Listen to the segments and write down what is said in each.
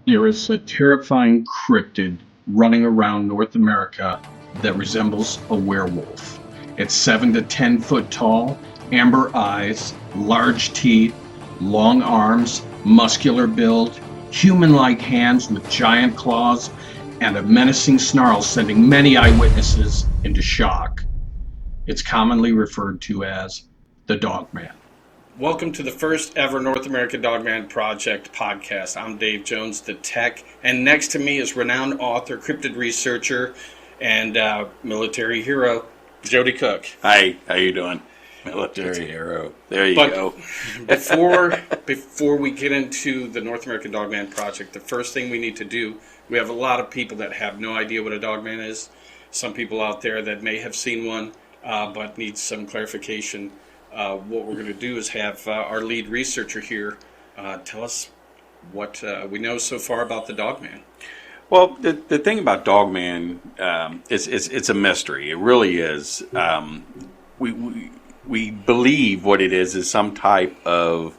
There is a terrifying cryptid running around North America that resembles a werewolf. It's 7 to 10 foot tall, amber eyes, large teeth, long arms, muscular build, human like hands with giant claws, and a menacing snarl sending many eyewitnesses into shock. It's commonly referred to as the Dogman. Welcome to the first ever North American Dogman Project podcast. I'm Dave Jones, the tech, and next to me is renowned author, cryptid researcher, and military hero, Jody Cook. Hi, how you doing? Military hero. There you go. before we get into the North American Dogman Project, the first thing we need to do, we have a lot of people that have no idea what a dogman is. Some people out there that may have seen one, but need some clarification. What we're going to do is have our lead researcher here tell us what we know so far about the Dogman. Well, the thing about Dogman is it's a mystery. It really is. We believe what it is some type of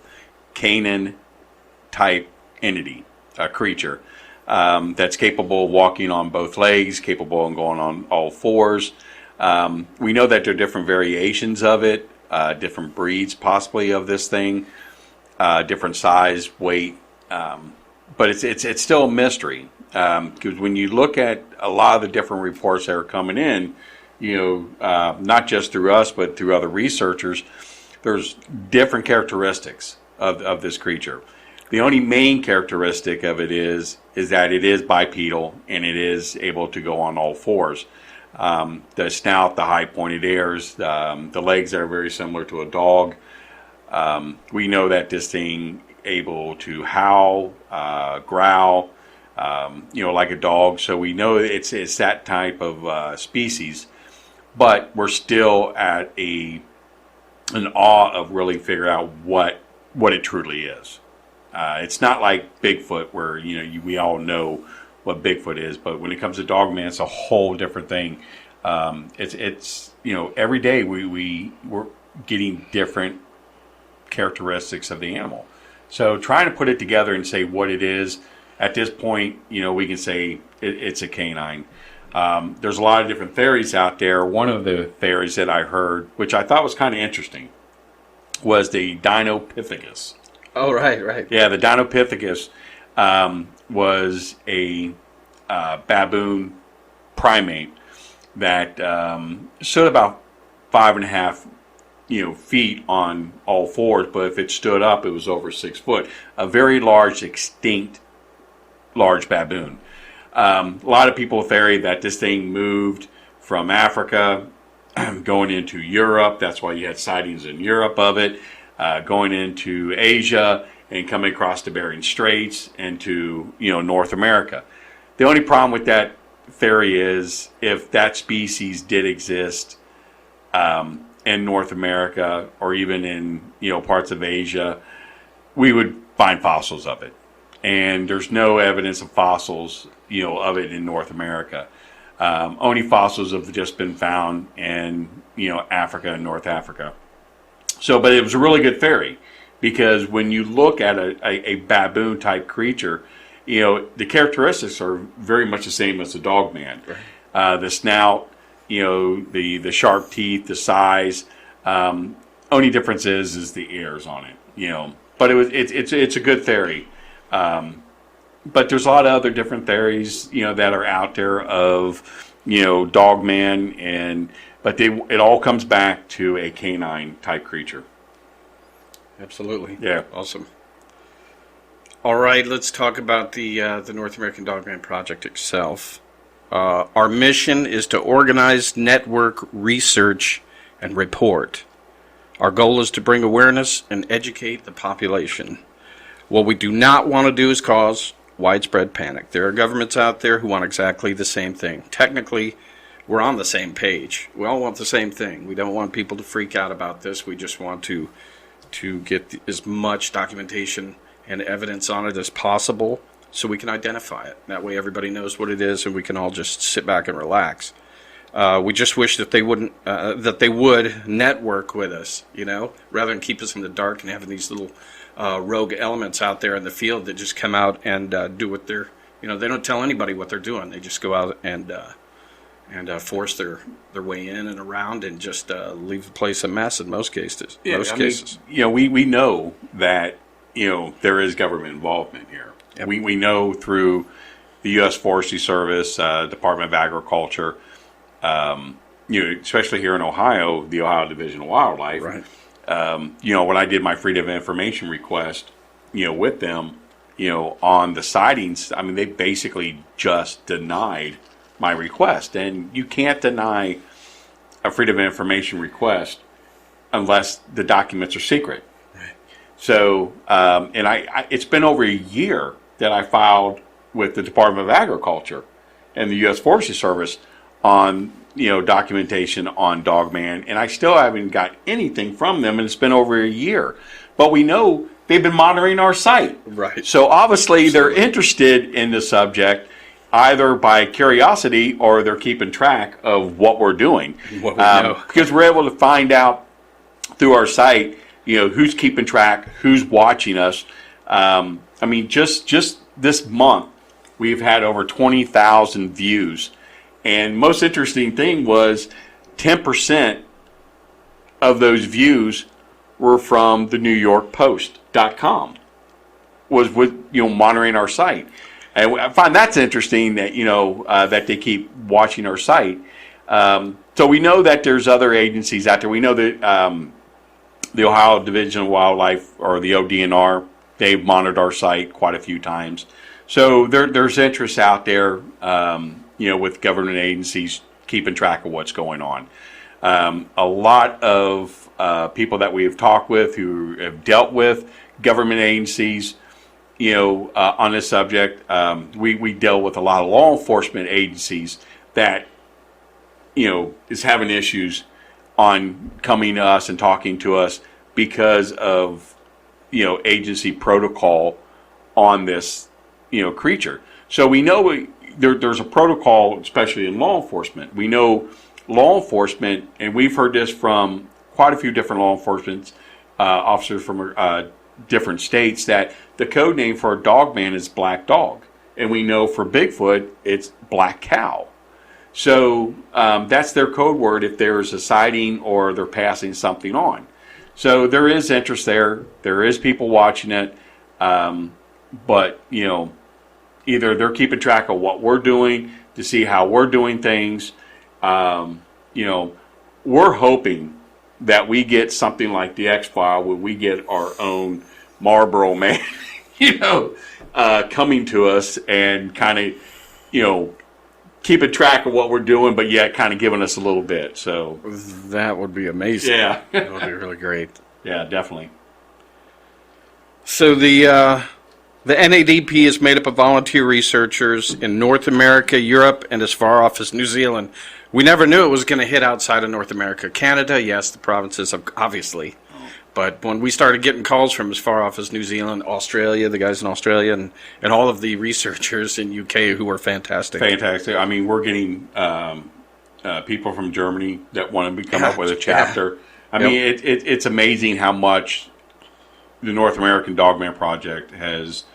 Canaan type entity, a creature that's capable of walking on both legs, capable of going on all fours. We know that there are different variations of it. Different breeds possibly of this thing, different size, weight, but it's still a mystery because when you look at a lot of the different reports that are coming in, not just through us but through other researchers, there's different characteristics of this creature. The only main characteristic of it is that it is bipedal and it is able to go on all fours. The snout, the high pointed ears, the legs are very similar to a dog. We know that this thing able to howl, growl, like a dog. So we know it's that type of species, but we're still at an awe of really figure out what it truly is. It's not like Bigfoot where we all know what Bigfoot is, but when it comes to Dogman, it's a whole different thing. It's every day we're getting different characteristics of the animal. So trying to put it together and say what it is at this point, we can say it's a canine. There's a lot of different theories out there. One of the theories that I heard, which I thought was kind of interesting, was the Dinopithecus. Oh, right. Yeah, the Dinopithecus was a baboon primate that stood about 5.5 feet on all fours, but if it stood up it was over 6 foot. A very large, extinct large baboon. A lot of people theory that this thing moved from Africa going into Europe. That's why you had sightings in Europe of it, going into Asia and coming across the Bering Straits into North America. The only problem with that theory is if that species did exist in North America or even in parts of Asia, we would find fossils of it, and there's no evidence of fossils of it in North America. Only fossils have just been found in Africa and North Africa. So, but it was a really good theory. Because when you look at a baboon type creature, the characteristics are very much the same as the Dogman. Right. The snout, the sharp teeth, the size. Only difference is the ears on it. But it's a good theory. But there's a lot of other different theories, that are out there of, Dogman, but it all comes back to a canine type creature. Absolutely. Yeah. Awesome. All right, let's talk about the North American Dogman Project itself. Our mission is to organize, network, research, and report. Our goal is to bring awareness and educate the population. What we do not want to do is cause widespread panic. There are governments out there who want exactly the same thing. Technically, we're on the same page. We all want the same thing. We don't want people to freak out about this. We just want to get as much documentation and evidence on it as possible so we can identify it. That way everybody knows what it is and we can all just sit back and relax. We just wish that they would network with us, rather than keep us in the dark and having these little rogue elements out there in the field that just come out and do what they're, they don't tell anybody what they're doing. They just go out and force their way in and around and just leave the place a mess in most cases. We know that, there is government involvement here. Yep. We know through the U.S. Forestry Service, Department of Agriculture, especially here in Ohio, the Ohio Division of Wildlife. Right. When I did my Freedom of Information request, with them, on the sightings, I mean, they basically just denied my request. And you can't deny a Freedom of Information request unless the documents are secret. Right. So, and it's been over a year that I filed with the Department of Agriculture and the U.S. Forestry Service on, documentation on Dogman, and I still haven't got anything from them, and it's been over a year. But we know they've been monitoring our site. Right. So obviously they're interested in the subject, either by curiosity or they're keeping track of what we're doing. What we know. Because we're able to find out through our site, who's keeping track, who's watching us. Just this month, we've had over 20,000 views. And most interesting thing was 10% of those views were from the NewYorkPost.com, was with, monitoring our site. And I find that's interesting that, that they keep watching our site. So we know that there's other agencies out there. We know that the Ohio Division of Wildlife, or the ODNR, they've monitored our site quite a few times. So there's interest out there, with government agencies keeping track of what's going on. A lot of people that we have talked with who have dealt with government agencies, on this subject, we deal with a lot of law enforcement agencies that, is having issues on coming to us and talking to us because of, agency protocol on this, creature. So we know there's a protocol, especially in law enforcement. We know law enforcement, and we've heard this from quite a few different law enforcement officers from different states, that the code name for a dogman is black dog. And we know for Bigfoot, it's black cow. So that's their code word if there's a sighting or they're passing something on. So there is interest there. There is people watching it. But, either they're keeping track of what we're doing to see how we're doing things. We're hoping that we get something like the X-File, where we get our own Marlboro Man, coming to us and kind of, keeping track of what we're doing, but yet kind of giving us a little bit. So that would be amazing. Yeah. That would be really great. Yeah, definitely. So the NADP is made up of volunteer researchers in North America, Europe, and as far off as New Zealand. We never knew it was going to hit outside of North America. Canada, yes, the provinces, obviously. But when we started getting calls from as far off as New Zealand, Australia, the guys in Australia, and all of the researchers in UK who were fantastic. Fantastic. I mean, we're getting people from Germany that want to come up with a chapter. I mean, it's amazing how much the North American Dogman Project has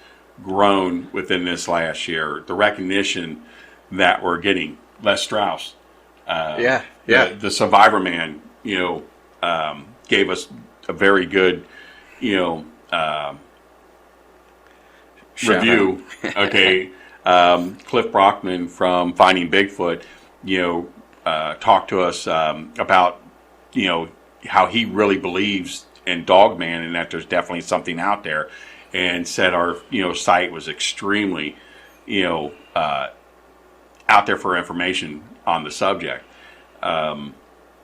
grown within this last year. The recognition that we're getting. Les Strauss. The Survivor Man, gave us a very good, review. Okay. Cliff Brockman from Finding Bigfoot, talked to us about, how he really believes in Dogman and that there's definitely something out there, and said our, site was extremely, out there for information on the subject.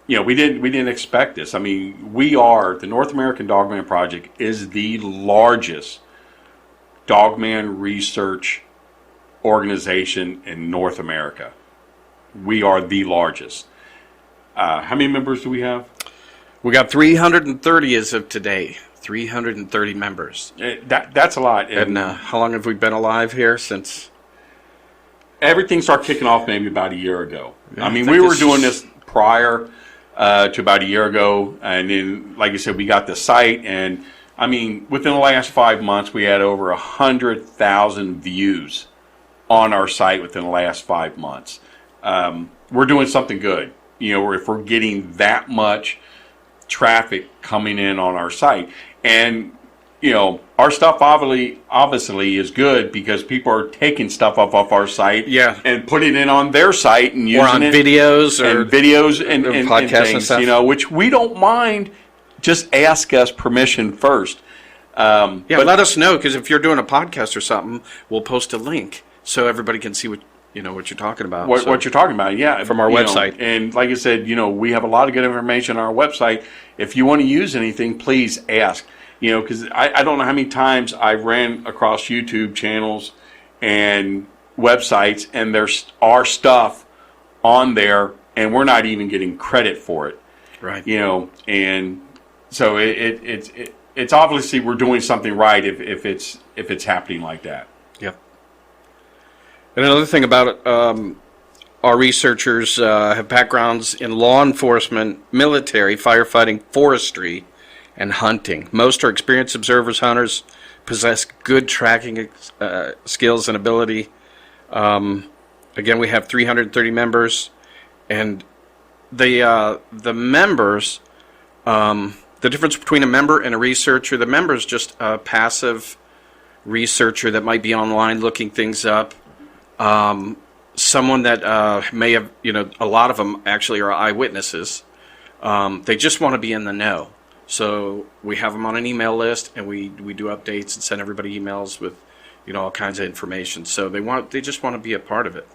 We didn't expect this. I mean, the North American Dogman Project is the largest dogman research organization in North America. We are the largest. How many members do we have? We got 330 as of today. 330 members. That's a lot. And how long have we been alive here since? Everything started kicking off maybe about a year ago. Yeah, I mean, we were doing this prior to about a year ago, and then, like I said, we got the site, and I mean, within the last 5 months, we had over 100,000 views on our site within the last 5 months. We're doing something good. If we're getting that much traffic coming in on our site, and our stuff obviously is good because people are taking stuff off our site, and putting it on their site and using or on it, videos and podcasts things, and stuff. which we don't mind. Just ask us permission first. But let us know, because if you're doing a podcast or something, we'll post a link so everybody can see what you're talking about. What you're talking about, yeah, from our website. And like I said, we have a lot of good information on our website. If you want to use anything, please ask. Because I don't know how many times I ran across YouTube channels and websites, and there's our stuff on there, and we're not even getting credit for it. Right. And so it's obviously we're doing something right if it's happening like that. Yep. And another thing about it, our researchers have backgrounds in law enforcement, military, firefighting, forestry, and hunting. Most are experienced observers, hunters, possess good tracking skills and ability. Again, we have 330 members, and the members, the difference between a member and a researcher: the member is just a passive researcher that might be online looking things up. Someone that may have, a lot of them actually are eyewitnesses. They just want to be in the know. So we have them on an email list, and we do updates and send everybody emails with, all kinds of information. So they just want to be a part of it.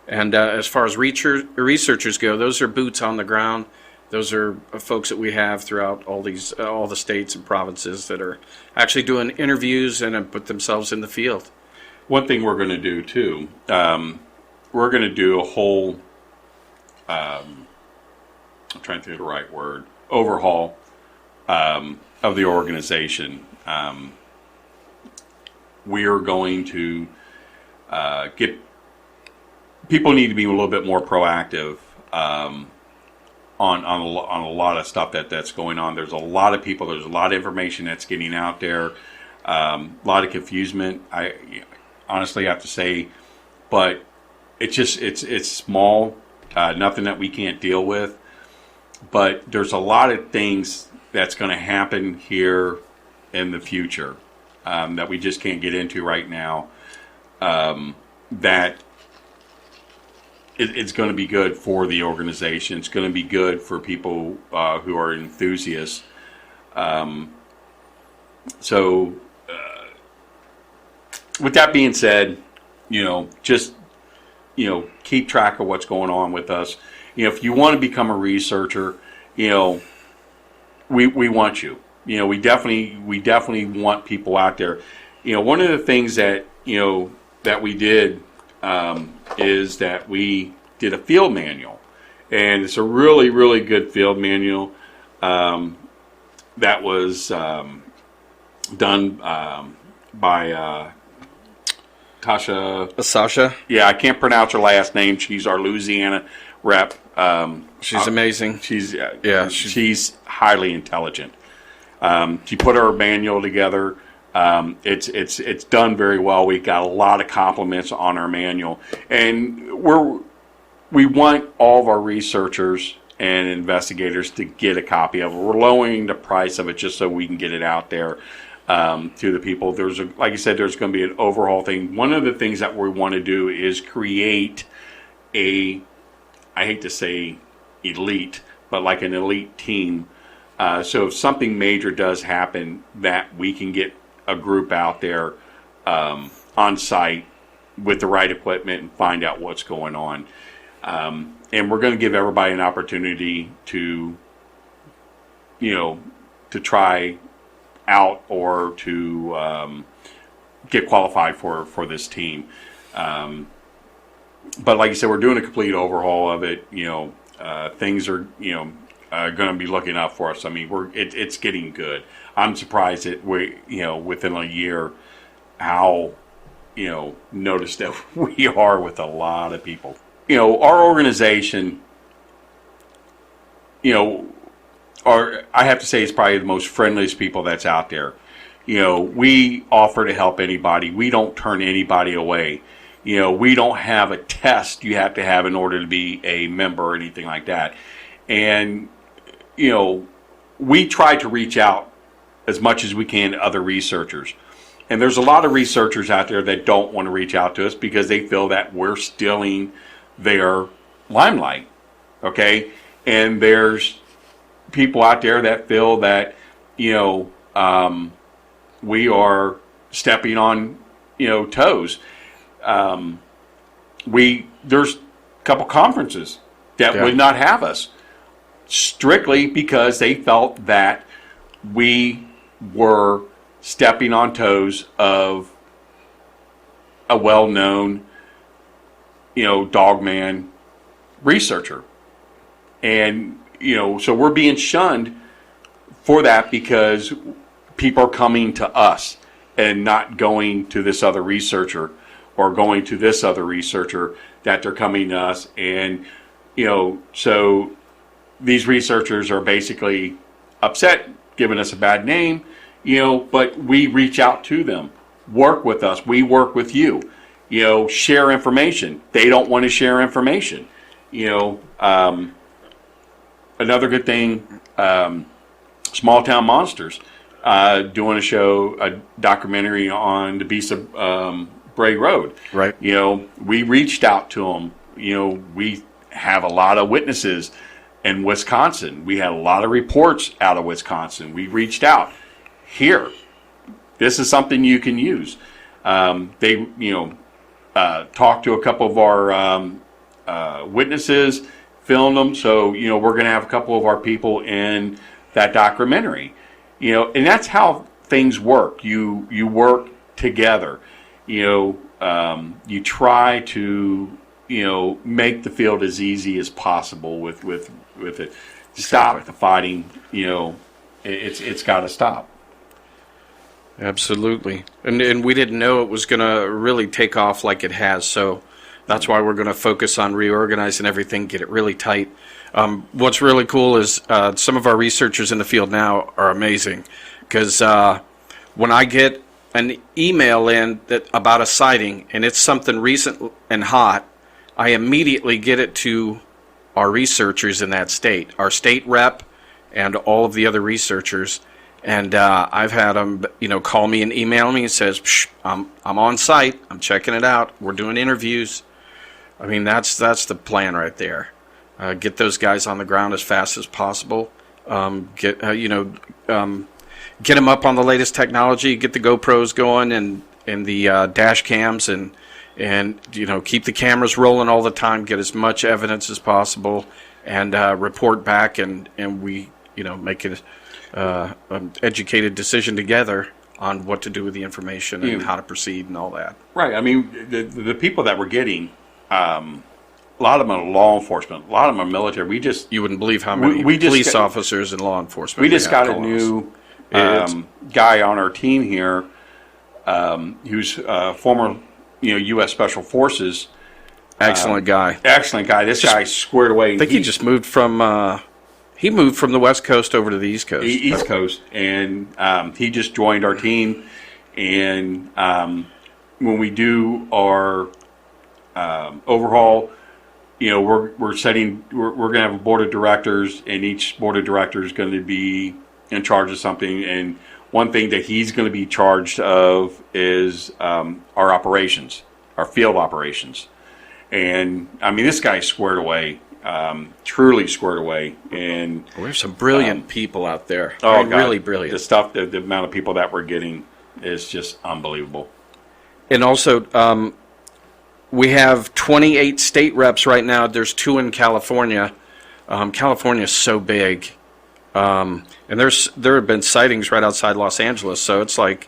And as far as researchers go, those are boots on the ground. Those are folks that we have throughout all the states and provinces that are actually doing interviews and put themselves in the field. One thing we're going to do too, we're going to do a whole, I'm trying to think of the right word, overhaul of the organization. We are going to people need to be a little bit more proactive on a lot of stuff that's going on. There's a lot of people. There's a lot of information that's getting out there. A lot of confusion. I honestly have to say, but it's small. Nothing that we can't deal with. But there's a lot of things that's going to happen here in the future that we just can't get into right now. That it's going to be good for the organization. It's going to be good for people who are enthusiasts. So, with that being said, just keep track of what's going on with us. If you want to become a researcher, we want you. We definitely want people out there. One of the things that that we did is that we did a field manual, and it's a really, really good field manual that was done by Sasha. Yeah, I can't pronounce her last name. She's our Louisiana rep. She's amazing. She's highly intelligent. She put her manual together. It's done very well. We got a lot of compliments on our manual, and we want all of our researchers and investigators to get a copy of it. We're lowering the price of it just so we can get it out there to the people. Like I said, there's going to be an overhaul thing. One of the things that we want to do is create I hate to say elite, but like an elite team. So if something major does happen, that we can get a group out there on site with the right equipment and find out what's going on. And we're going to give everybody an opportunity to try out or to get qualified for this team. But like I said, we're doing a complete overhaul of it. Things are going to be looking up for us. I mean, it's getting good. I'm surprised that within a year how noticed that we are with a lot of people. Our organization, or I have to say, is probably the most friendliest people that's out there. We offer to help anybody. We don't turn anybody away. We don't have a test you have to have in order to be a member or anything like that. And, we try to reach out as much as we can to other researchers. And there's a lot of researchers out there that don't want to reach out to us because they feel that we're stealing their limelight. Okay? And there's people out there that feel that, we are stepping on, toes. There's a couple conferences that would not have us strictly because they felt that we were stepping on toes of a well-known, Dogman researcher. And, so we're being shunned for that because people are coming to us and not going to this other researcher or going to this other researcher, that they're coming to us. And, so these researchers are basically upset, giving us a bad name, but we reach out to them, work with us. We work with you, share information. They don't want to share information. Another good thing, Small Town Monsters, doing a documentary on the Beast of Bray Road. Right. We reached out to them. We have a lot of witnesses in Wisconsin. We had a lot of reports out of Wisconsin. We reached out. Here, this is something you can use. They, talked to a couple of our witnesses, filmed them. So, we're going to have a couple of our people in that documentary. And that's how things work. You work together. You try to, make the field as easy as possible with it. Stop the fighting. It's got to stop. Absolutely. And we didn't know it was going to really take off like it has. So that's why we're going to focus on reorganizing everything, get it really tight. What's really cool is some of our researchers in the field now are amazing, because when I get an email in about a sighting and it's something recent and hot, I immediately get it to our researchers in that state, our state rep and all of the other researchers. And I've had them, call me and email me and says, I'm on site, I'm checking it out, we're doing interviews. I mean, that's the plan right there. Get those guys on the ground as fast as possible. Get them up on the latest technology. Get the GoPros going and the dash cams and keep the cameras rolling all the time. Get as much evidence as possible and report back and we make an educated decision together on what to do with the information and how to proceed and all that. Right. I mean, the people that we're getting. A lot of them are law enforcement. A lot of them are military. You wouldn't believe how many police officers and law enforcement. We just got a new guy on our team here, who's former, U.S. Special Forces. Excellent guy. Excellent guy. This guy's squared away. I think he just moved from. He moved from the West Coast over to the East Coast. East Coast, and he just joined our team. And when we do our overhaul, we're going to have a board of directors, and each board of directors is going to be in charge of something. And one thing that he's going to be charged of is our operations, our field operations. And I mean, this guy's squared away, truly squared away. And we have some brilliant people out there. Oh, really brilliant. The amount of people that we're getting is just unbelievable. And also, we have 28 state reps right now. There's 2 in California. California is so big. And there have been sightings right outside Los Angeles, so it's like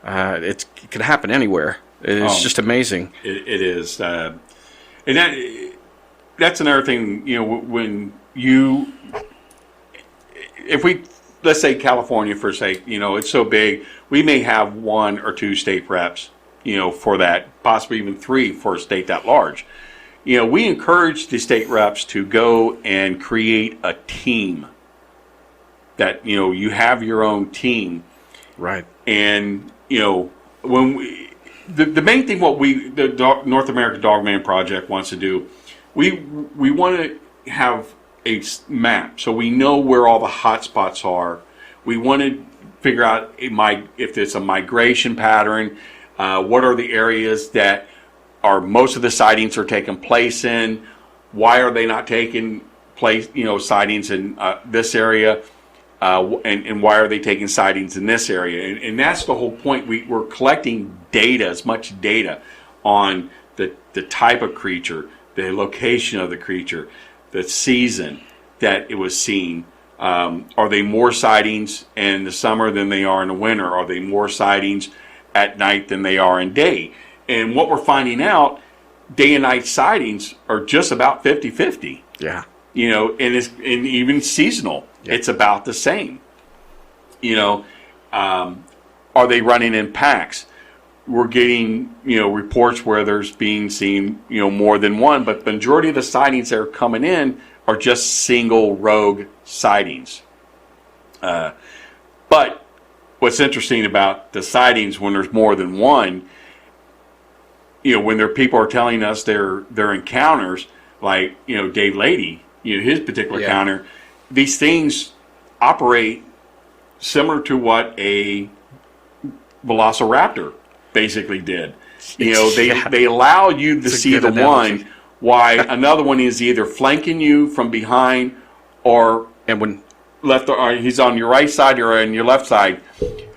it could happen anywhere. It's just amazing. It is. And that's another thing, when let's say California for sake, it's so big, we may have 1 or 2 state reps, for that, possibly even 3 for a state that large. We encourage the state reps to go and create a team that, you have your own team. Right. And, when the main thing the North American Dogman Project wants to do, we want to have a map so we know where all the hot spots are. We want to figure out if it's a migration pattern, what are the areas that are most of the sightings are taking place in, why are they not taking place, sightings in this area, and why are they taking sightings in this area? And that's the whole point. We're collecting data, as much data on the type of creature, the location of the creature, the season that it was seen. Are they more sightings in the summer than they are in the winter? Are they more sightings at night than they are in day? And what we're finding out, day and night sightings are just about 50-50. Yeah. And even seasonal, it's about the same. Are they running in packs? We're getting, reports where there's being seen, more than one, but the majority of the sightings that are coming in are just single rogue sightings. But what's interesting about the sightings when there's more than one, when people are telling us their encounters, like, Dave Lady, his particular encounter, these things operate similar to what a velociraptor basically did. They allow you to see the one, why another one is either flanking you from behind or left, or he's on your right side or on your left side.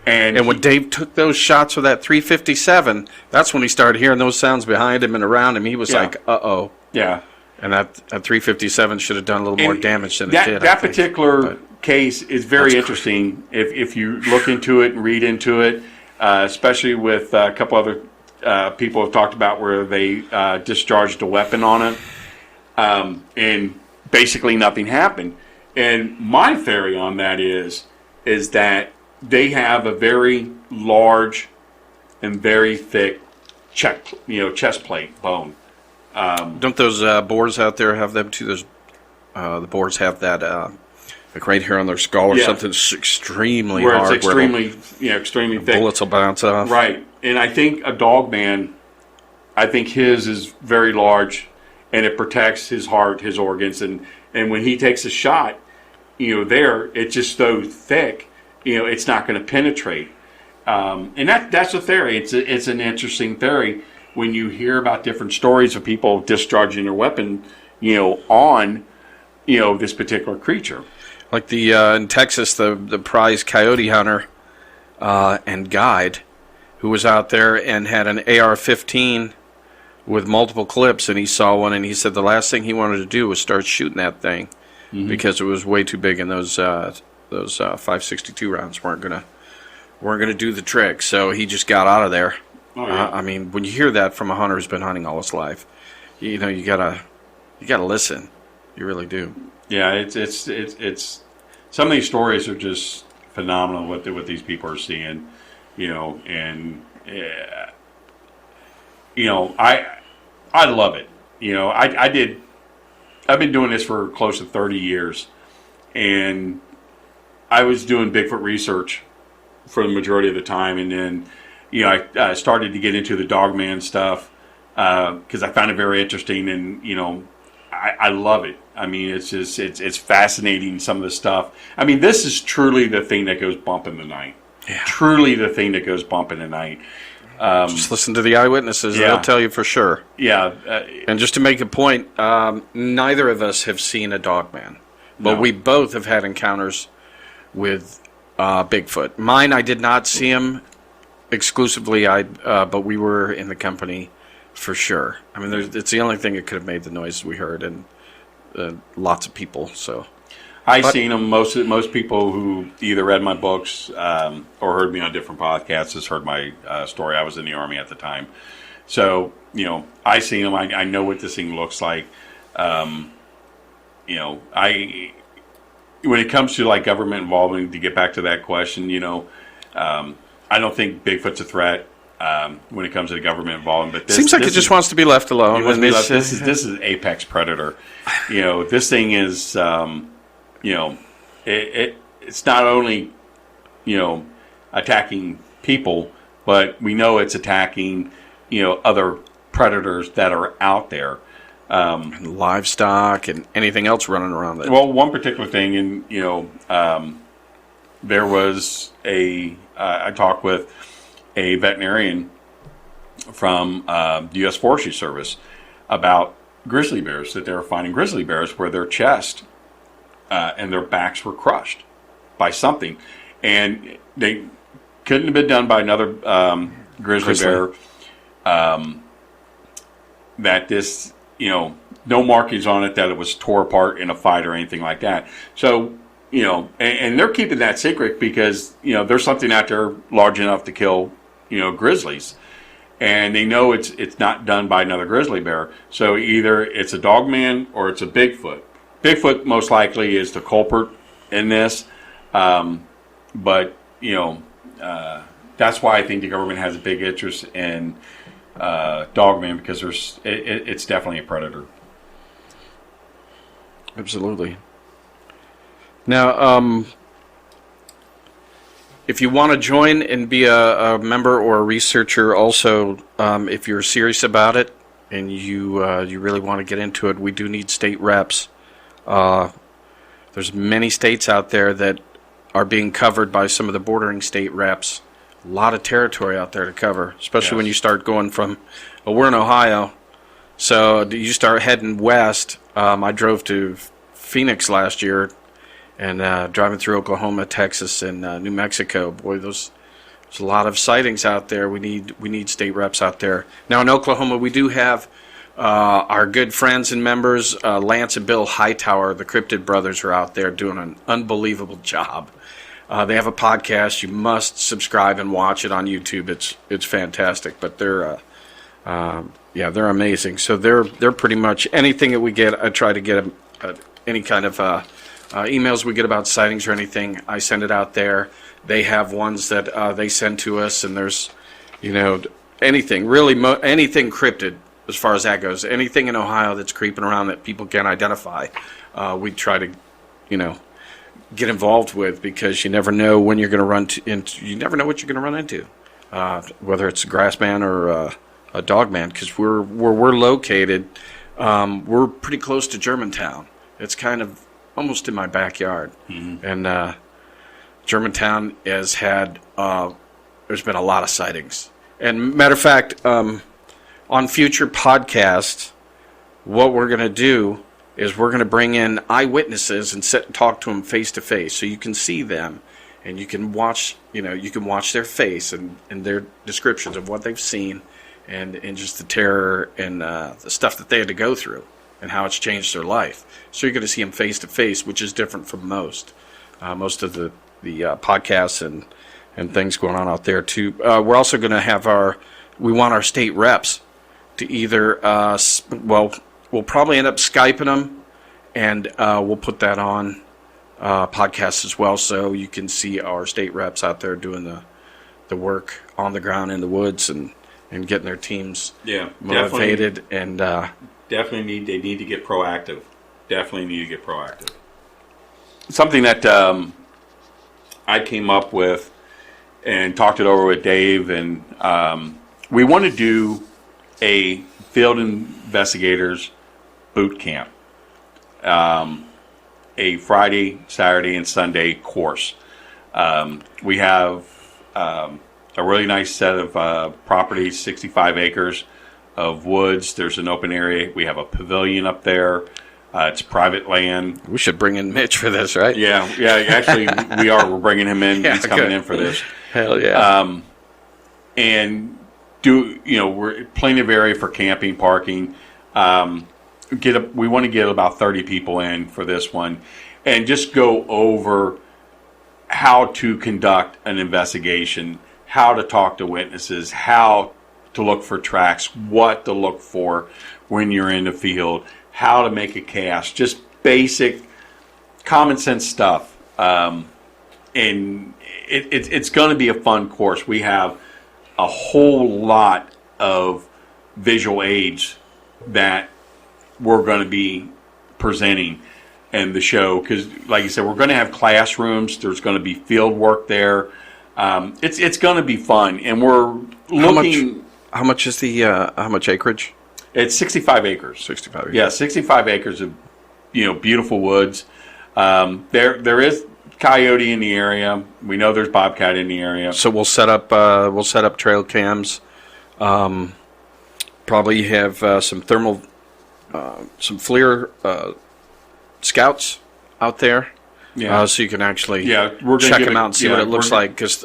And when Dave took those shots with that 357, that's when he started hearing those sounds behind him and around him. He was like, uh-oh. Yeah. And that 357 should have done a little more damage than it did. That particular case is very interesting if you look into it and read into it, especially with a couple other people have talked about where they discharged a weapon on it, and basically nothing happened. And my theory on that is that they have a very large and very thick chest plate bone. Don't those boars out there have them too? Those the boars have that like right here on their skull or something. It's extremely where hard. It's extremely thick. Bullets will bounce off. Right, and I think a Dogman, I think his is very large, and it protects his heart, his organs, and when he takes a shot, it's just so thick, it's not going to penetrate. And that's a theory. It's an interesting theory when you hear about different stories of people discharging their weapon, on, this particular creature. Like in Texas, the prize coyote hunter and guide who was out there and had an AR-15 with multiple clips, and he saw one, and he said the last thing he wanted to do was start shooting that thing because it was way too big, and those 5.62 rounds weren't gonna do the trick. So he just got out of there. Oh, yeah. I mean, when you hear that from a hunter who's been hunting all his life, you gotta listen. You really do. Yeah, it's some of these stories are just phenomenal. What these people are seeing, and I love it. I've been doing this for close to 30 years, and I was doing Bigfoot research for the majority of the time, and then I started to get into the Dogman stuff because I found it very interesting, and I love it. I mean, it's fascinating, some of the stuff. I mean, this is truly the thing that goes bump in the night. Yeah. Truly the thing that goes bump in the night. Just listen to the eyewitnesses. Yeah. They'll tell you for sure. Yeah. And just to make a point, neither of us have seen a Dogman, but we both have had encounters with Bigfoot. Mine, I did not see him exclusively, but we were in the company for sure. I mean, it's the only thing that could have made the noise we heard, and lots of people. So I seen them. Most people who either read my books or heard me on different podcasts has heard my story. I was in the Army at the time, so I seen them. I know what this thing looks like. When it comes to like government involvement, to get back to that question, I don't think Bigfoot's a threat when it comes to the government involvement. But seems like it just wants to be left alone. This is apex predator. This thing is, it's not only, attacking people, but we know it's attacking, other predators that are out there. And livestock and anything else running around it. Well, one particular thing, and there was I talked with a veterinarian from the U.S. Forestry Service about grizzly bears, that they were finding grizzly bears where their chest and their backs were crushed by something, and they couldn't have been done by another grizzly bear. That this, no markings on it that it was tore apart in a fight or anything like that. So, and they're keeping that secret because, there's something out there large enough to kill, grizzlies. And they know it's not done by another grizzly bear. So either it's a Dogman or it's a Bigfoot. Bigfoot most likely is the culprit in this. But, that's why I think the government has a big interest in Dogman, because it's definitely a predator. Absolutely. Now, if you want to join and be a member or a researcher, also, if you're serious about it and you really want to get into it, we do need state reps. There's many states out there that are being covered by some of the bordering state reps. A lot of territory out there to cover, especially when you start going from, we're in Ohio, so you start heading west. I drove to Phoenix last year, and driving through Oklahoma, Texas, and New Mexico. Boy, there's a lot of sightings out there. We need state reps out there. Now in Oklahoma, we do have our good friends and members, Lance and Bill Hightower, the Cryptid Brothers, are out there doing an unbelievable job. They have a podcast. You must subscribe and watch it on YouTube. It's fantastic. But they're amazing. So they're pretty much anything that we get. I try to get any kind of emails we get about sightings or anything. I send it out there. They have ones that they send to us, and there's anything really anything cryptid as far as that goes. Anything in Ohio that's creeping around that people can't identify, we try to get involved with, because you never know when you're going to run into. You never know what you're going to run into, whether it's a grass man or a dog man. Because where we're located, we're pretty close to Germantown. It's kind of almost in my backyard, and Germantown has had. There's been a lot of sightings, and matter of fact, on future podcasts, what we're going to do is we're going to bring in eyewitnesses and sit and talk to them face to face, so you can see them and you can watch. You can watch their face and their descriptions of what they've seen, and just the terror and the stuff that they had to go through and how it's changed their life. So you're going to see them face to face, which is different from most of the podcasts and things going on out there too. We're also going to have we want our state reps to either we'll probably end up Skyping them, and we'll put that on podcasts as well, so you can see our state reps out there doing the work on the ground in the woods and getting their teams motivated. Definitely they need to get proactive. Definitely need to get proactive. Something that I came up with and talked it over with Dave, and we want to do a field investigators boot camp, a Friday, Saturday, and Sunday course. We have a really nice set of properties, 65 acres of woods. There's an open area. We have a pavilion up there. It's private land. We should bring in Mitch for this, right? Yeah. Actually, we are. We're bringing him in. He's coming in for this. Hell yeah. And we're plenty of area for camping, parking. We want to get about 30 people in for this one, and just go over how to conduct an investigation, how to talk to witnesses, how to look for tracks, what to look for when you're in the field, how to make a cast, just basic common sense stuff. And it's going to be a fun course. We have a whole lot of visual aids that we're going to be presenting. and the show, because like you said, we're going to have classrooms. There's going to be field work there. It's going to be fun, and we're looking. How much is the how much acreage? It's 65 acres. 65 acres. Yeah, 65 acres of beautiful woods. There is coyote in the area. We know there's bobcat in the area. So we'll set up trail cams. Probably have some thermal, some FLIR scouts out there. Yeah. So you can actually we're gonna check get them out and see what it looks we're like. Because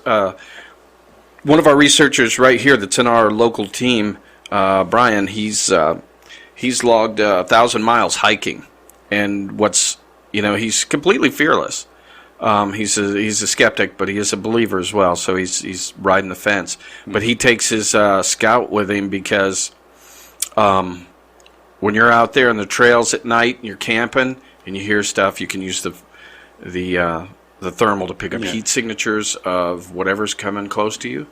one of our researchers right here that's in our local team, Brian, he's logged 1,000 miles hiking, and he's completely fearless. He's a skeptic, but he is a believer as well. So he's riding the fence. Mm-hmm. But he takes his scout with him because when you're out there on the trails at night and you're camping and you hear stuff, you can use the thermal to pick up heat signatures of whatever's coming close to you.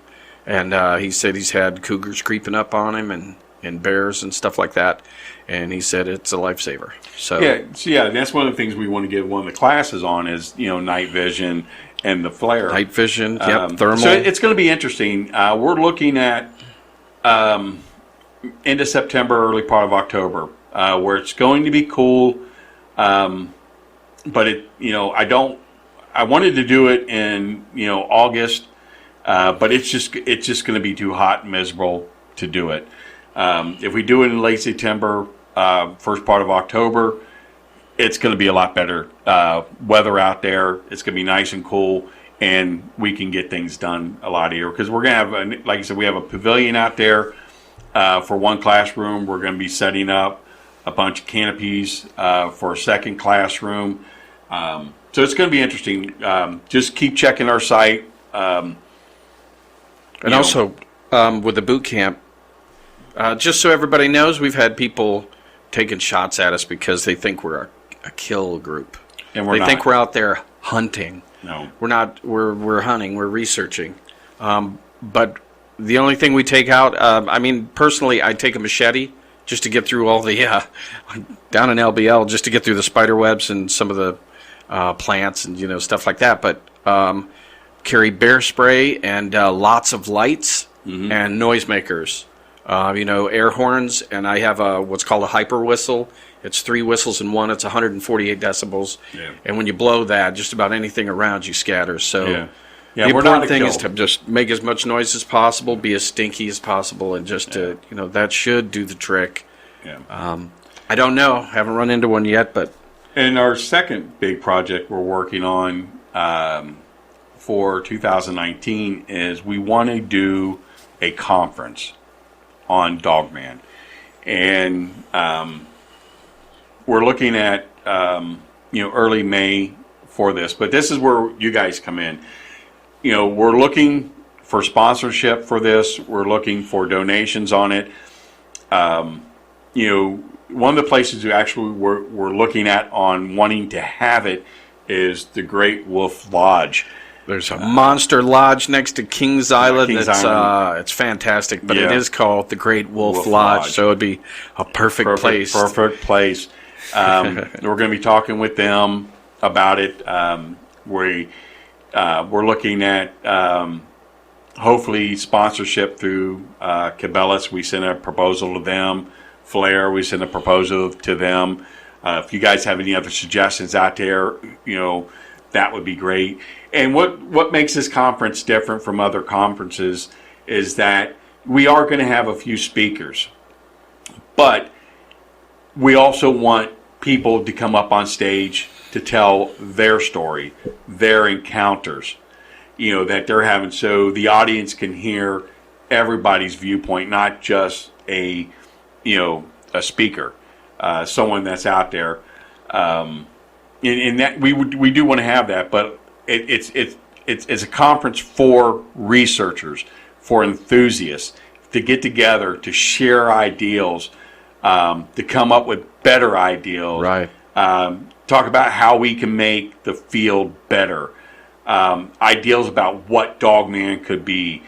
And he said he's had cougars creeping up on him and bears and stuff like that. And he said it's a lifesaver. So that's one of the things we want to get one of the classes on is night vision and the FLIR. Night vision, thermal. So it's going to be interesting. We're looking at end of September, early part of October, where it's going to be cool. But I wanted to do it in August, but it's just going to be too hot and miserable to do it. If we do it in late September, first part of October, it's going to be a lot better weather out there. It's going to be nice and cool, and we can get things done a lot easier because we're going to have, like I said, we have a pavilion out there for one classroom. We're going to be setting up a bunch of canopies for a second classroom. So it's going to be interesting. Just keep checking our site. And also, with the boot camp, just so everybody knows, we've had people taking shots at us because they think we're a kill group. And they think we're out there hunting. No. We're not. We're hunting. We're researching. But the only thing we take out, personally, I take a machete just to get through all the, down in LBL, just to get through the spider webs and some of the plants and, stuff like that. But carry bear spray and lots of lights and noisemakers. Air horns, and I have what's called a hyper whistle. It's 3 whistles in one. It's 148 decibels. Yeah. And when you blow that, just about anything around you scatters. So the important thing is to just make as much noise as possible, be as stinky as possible, and just to, that should do the trick. Yeah. I don't know. Haven't run into one yet, but. And our second big project we're working on for 2019 is we want to do a conference on Dogman, and we're looking at early May for this. But this is where you guys come in. We're looking for sponsorship for this. We're looking for donations on it. One of the places we actually we're looking at on wanting to have it is the Great Wolf Lodge. There's a monster lodge next to Kings Island. It's fantastic, but it is called the Great Wolf Lodge, so it'd be a perfect place. Perfect place. We're going to be talking with them about it. We're looking at hopefully sponsorship through Cabela's. We sent a proposal to them. FLIR, we sent a proposal to them. If you guys have any other suggestions out there, that would be great. And what makes this conference different from other conferences is that we are going to have a few speakers, but we also want people to come up on stage to tell their story, their encounters, that they're having, so the audience can hear everybody's viewpoint, not just a speaker, someone that's out there. And that we do want to have that, but it's a conference for researchers, for enthusiasts to get together to share ideals, to come up with better ideals. Right. Talk about how we can make the field better. Ideals about what Dogman could be.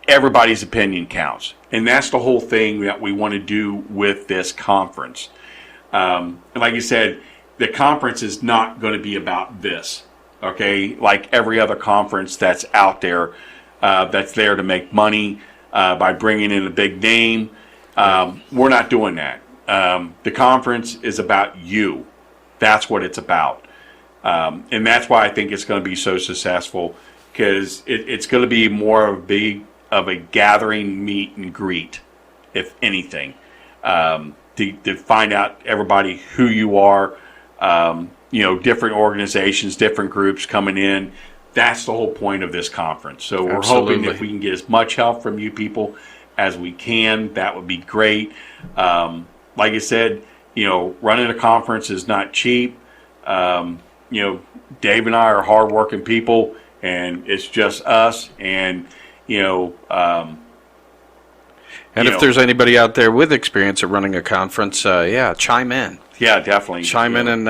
Everybody's opinion counts, and that's the whole thing that we want to do with this conference. And like you said, the conference is not going to be about this, okay? Like every other conference that's out there, that's there to make money by bringing in a big name. We're not doing that. The conference is about you. That's what it's about. And that's why I think it's going to be so successful, because it's going to be more of a gathering, meet and greet, if anything, to find out everybody who you are, different organizations, different groups coming in. That's the whole point of this conference. So we're hoping if we can get as much help from you people as we can, that would be great. Like I said, running a conference is not cheap. Dave and I are hardworking people, and it's just us. And and if there's anybody out there with experience of running a conference, chime in. Yeah, definitely. Chime in and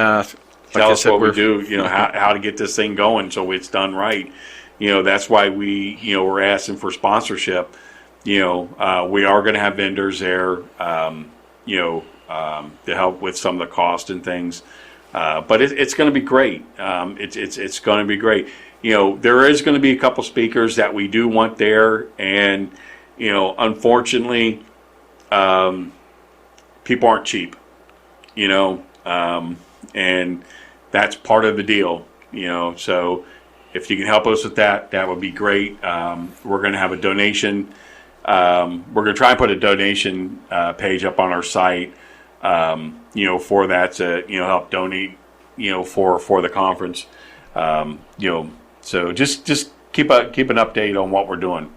tell us what we do. How to get this thing going so it's done right. That's why we're asking for sponsorship. We are going to have vendors there. To help with some of the cost and things. But it's going to be great. It's going to be great. There is going to be a couple speakers that we do want there, and unfortunately, people aren't cheap. And that's part of the deal. So if you can help us with that, that would be great. We're going to have a donation. We're going to try and put a donation page up on our site. For that to help donate for the conference. So just keep an update on what we're doing.